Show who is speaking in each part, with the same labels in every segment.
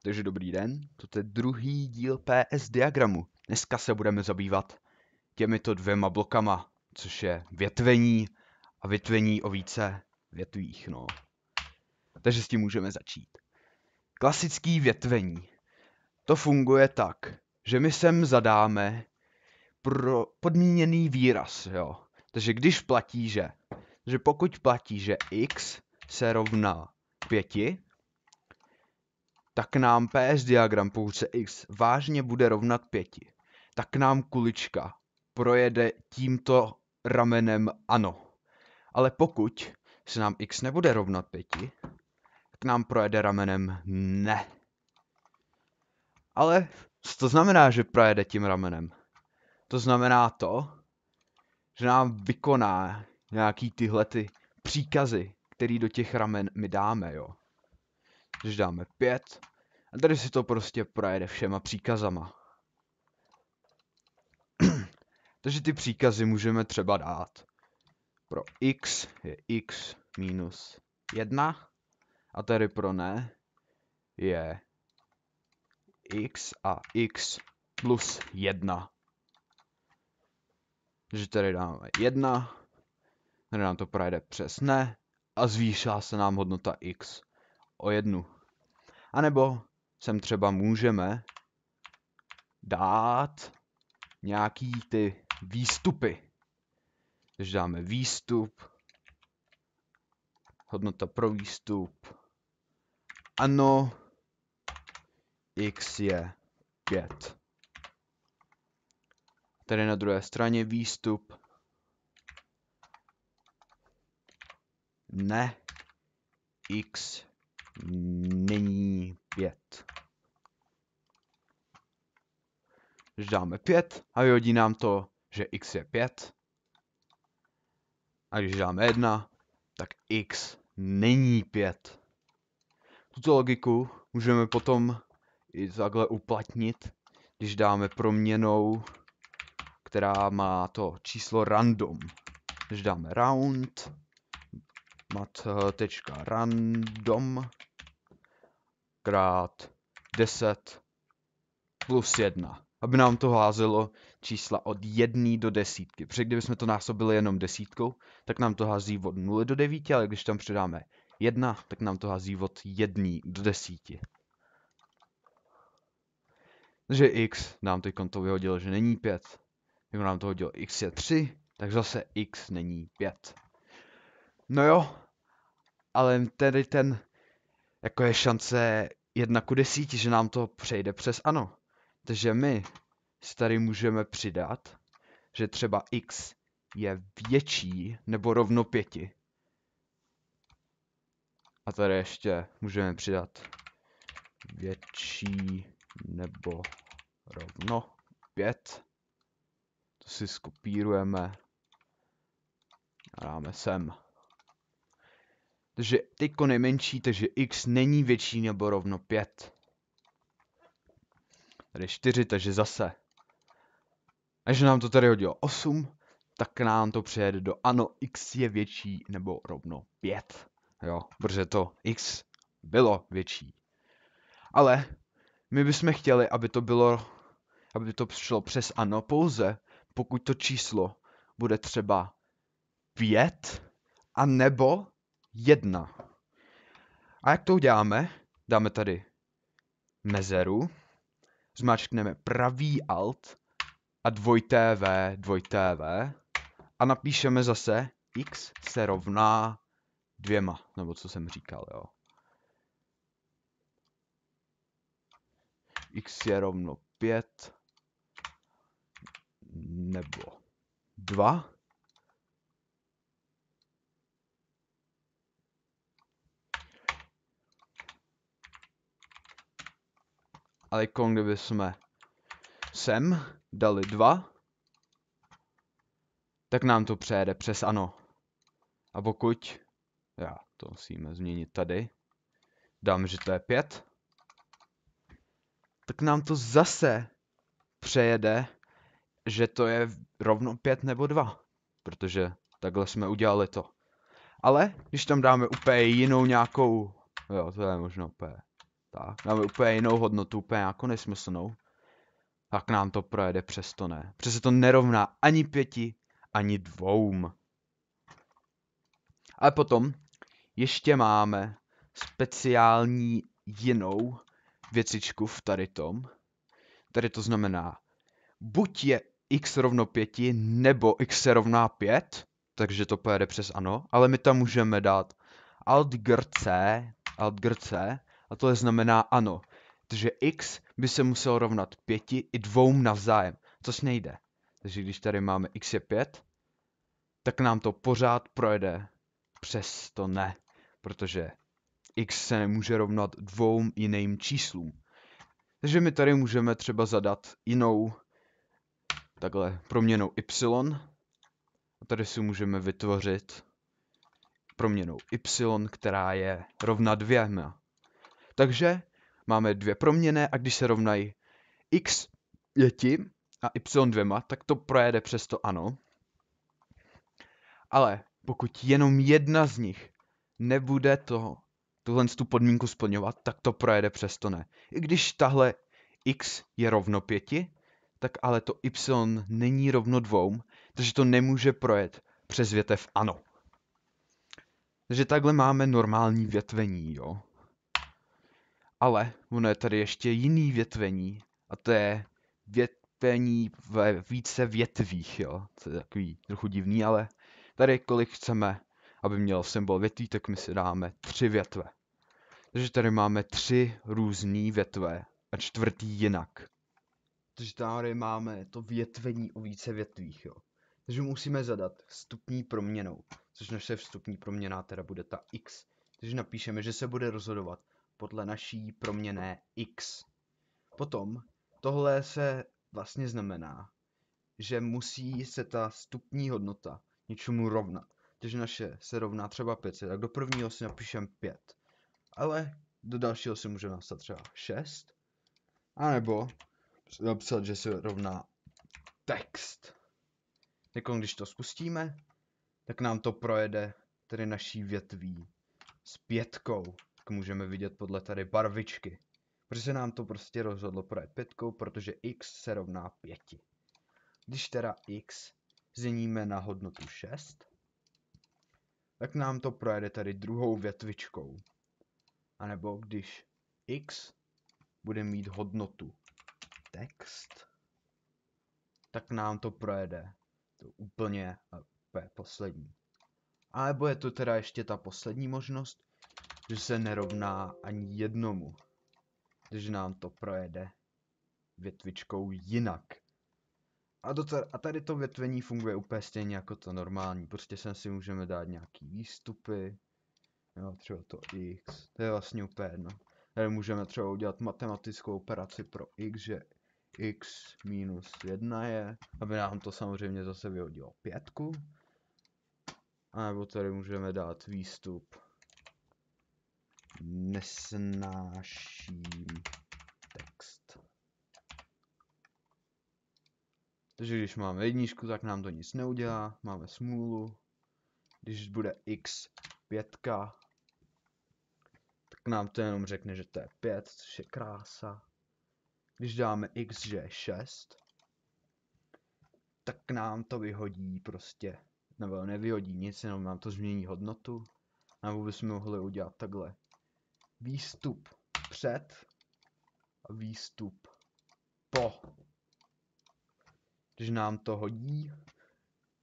Speaker 1: Takže dobrý den, toto je druhý díl PS diagramu. Dneska se budeme zabývat těmito dvěma blokama, což je větvení a větvení o více větvích, no. Takže s tím můžeme začít. Klasický větvení. To funguje tak, že my sem zadáme podmíněný výraz, jo. Takže když platí, že pokud platí, že x se rovná 5, tak nám PS diagram, pokud se x vážně bude rovnat 5, tak nám kulička projede tímto ramenem ano. Ale pokud se nám x nebude rovnat 5, tak nám projede ramenem ne. Ale co to znamená, že projede tím ramenem? To znamená to, že nám vykoná nějaký tyhle ty příkazy, který do těch ramen my dáme, jo. Když dáme 5, a tady si to prostě projede všema příkazama. Takže ty příkazy můžeme třeba dát. Pro x je x minus 1 a tady pro ne je x a x plus 1. Takže tady dáme 1, tady nám to projede přes ne a zvýšila se nám hodnota x o 1. A nebo sem třeba můžeme dát nějaký ty výstupy. Takže dáme výstup, hodnota pro výstup, ano, x je 5. Tady na druhé straně výstup, ne, x není 5. Když dáme 5 a vyhodí nám to, že x je 5. A když dáme 1, tak x není 5. Tuto logiku můžeme potom i takhle uplatnit, když dáme proměnou, která má to číslo random. Když dáme round, mat.random krát 10 plus 1. Aby nám to házelo čísla od 1 do 10. Protože kdybychom to násobili jenom desítkou, tak nám to hází od 0 do 9, ale když tam přidáme 1, tak nám to hází od 1 do 10. Takže x nám teď to vyhodilo, že není 5. Jako nám to hodilo x je 3, tak zase x není 5. No jo, ale tedy jako je šance 1:10, že nám to přejde přes ano. Takže my si tady můžeme přidat, že třeba x je větší nebo rovno 5. A tady ještě můžeme přidat větší nebo rovno 5. To si skopírujeme a dáme sem. Takže teďko nejmenší, takže x není větší nebo rovno 5. Tady 4, takže zase. A když nám to tady hodilo 8, tak nám to přejede do ano, x je větší nebo rovno 5. Jo, protože to x bylo větší. Ale my bychom chtěli, aby to šlo přes ano pouze, pokud to číslo bude třeba 5 a nebo 1. A jak to uděláme? Dáme tady mezeru, zmáčkneme pravý alt a 2tv a napíšeme zase x se rovná 2, nebo co jsem říkal, jo. X je rovno 5 nebo 2. Ale kdyby jsme sem dali 2, tak nám to přejede přes ano. A pokud, to musíme změnit tady, dám, že to je 5, tak nám to zase přejede, že to je rovno 5 nebo 2, protože takhle jsme udělali to. Ale když tam dáme úplně jinou nějakou, to je možná úplně tak, dáme úplně jinou hodnotu, úplně jako nesmyslnou, tak nám to projede, přesto ne. Přesto to nerovná ani 5, ani 2. Ale potom ještě máme speciální jinou věcičku v tady tom. Tady to znamená, buď je x rovno 5, nebo x se rovná 5, takže to pojede přes ano, ale my tam můžeme dát alt-c, a to znamená ano. Takže x by se muselo rovnat 5 i 2 navzájem, což nejde. Takže když tady máme x je 5, tak nám to pořád projede, přes to ne, protože x se nemůže rovnat 2 jiným číslům. Takže my tady můžeme třeba zadat jinou takhle proměnou y. A tady si můžeme vytvořit proměnou y, která je rovna 2. Takže máme 2 proměnné a když se rovnají x 5 a y 2, tak to projede přes to ano. Ale pokud jenom jedna z nich nebude tuhle tu podmínku splňovat, tak to projede přes to ne. I když tahle x je rovno 5, tak ale to y není rovno 2, takže to nemůže projet přes větev ano. Takže takhle máme normální větvení, jo. Ale ono je tady ještě jiný větvení, a to je větvení ve více větvích, jo. To je takový trochu divný, ale tady kolik chceme, aby měl symbol větví, tak my si dáme 3 větve. Takže tady máme 3 různé větve a čtvrtý jinak. Takže tady máme to větvení o více větvích, jo. Takže musíme zadat vstupní proměnou, což naše vstupní proměna teda bude ta x. Takže napíšeme, že se bude rozhodovat podle naší proměnné x. Potom tohle se vlastně znamená, že musí se ta vstupní hodnota něčemu rovnat. Takže naše se rovná třeba 500, tak do prvního si napíšeme 5. Ale do dalšího si můžeme napsat třeba 6. A nebo napsat, že se rovná text. Jako když to spustíme, tak nám to projede tedy naší větví s 5. Tak můžeme vidět podle tady barvičky. Protože se nám to prostě rozhodlo projet 5, protože x se rovná 5. Když teda x změníme na hodnotu 6, tak nám to projede tady druhou větvičkou. A nebo když x bude mít hodnotu text, tak nám to projede to úplně poslední. A nebo je to teda ještě ta poslední možnost, že se nerovná ani jednomu. Takže nám to projede větvičkou jinak. A tady to větvení funguje úplně stejně jako to normální. Prostě sem si můžeme dát nějaký výstupy. Jo, třeba to x. To je vlastně úplně jedno. Tady můžeme třeba udělat matematickou operaci pro x, že x minus 1 je, aby nám to samozřejmě zase vyhodilo 5. A nebo tady můžeme dát výstup nesnáším text. Takže když máme jedničku, tak nám to nic neudělá, máme smůlu. Když bude x 5, tak nám to jenom řekne, že to je 5, což je krása. Když dáme x, že je 6, tak nám to vyhodí prostě, nebo nevyhodí nic, jenom nám to změní hodnotu. Nebo bychom mohli udělat takhle. Výstup před a výstup po. Když nám to hodí,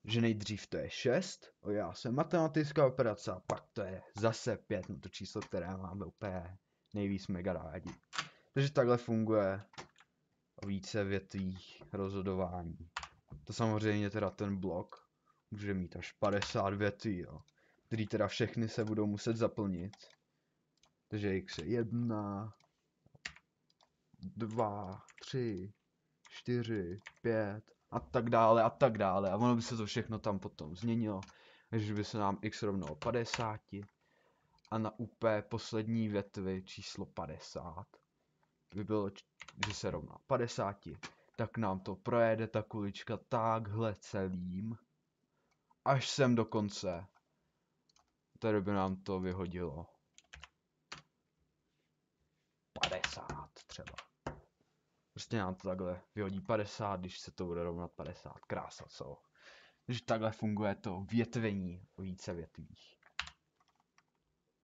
Speaker 1: že nejdřív to je 6, já jsem matematická operace a pak to je zase 5, no to číslo, které máme úplně nejvíc mega rádi. Takže takhle funguje o více větvích rozhodování. To samozřejmě teda ten blok může mít až 50 větví, jo, který teda všechny se budou muset zaplnit. Takže x je 1, 2, 3, 4, 5 a tak dále a tak dále. A ono by se to všechno tam potom změnilo. Takže by se nám x rovnalo 50 a na úplně poslední větvi číslo 50 by bylo, že se rovná 50, tak nám to projede ta kulička takhle celým až sem do konce. Tady by nám to vyhodilo třeba. Prostě nám to takhle vyhodí 50, když se to bude rovnat 50. Krása, co? Když takhle funguje to větvení o více větvích.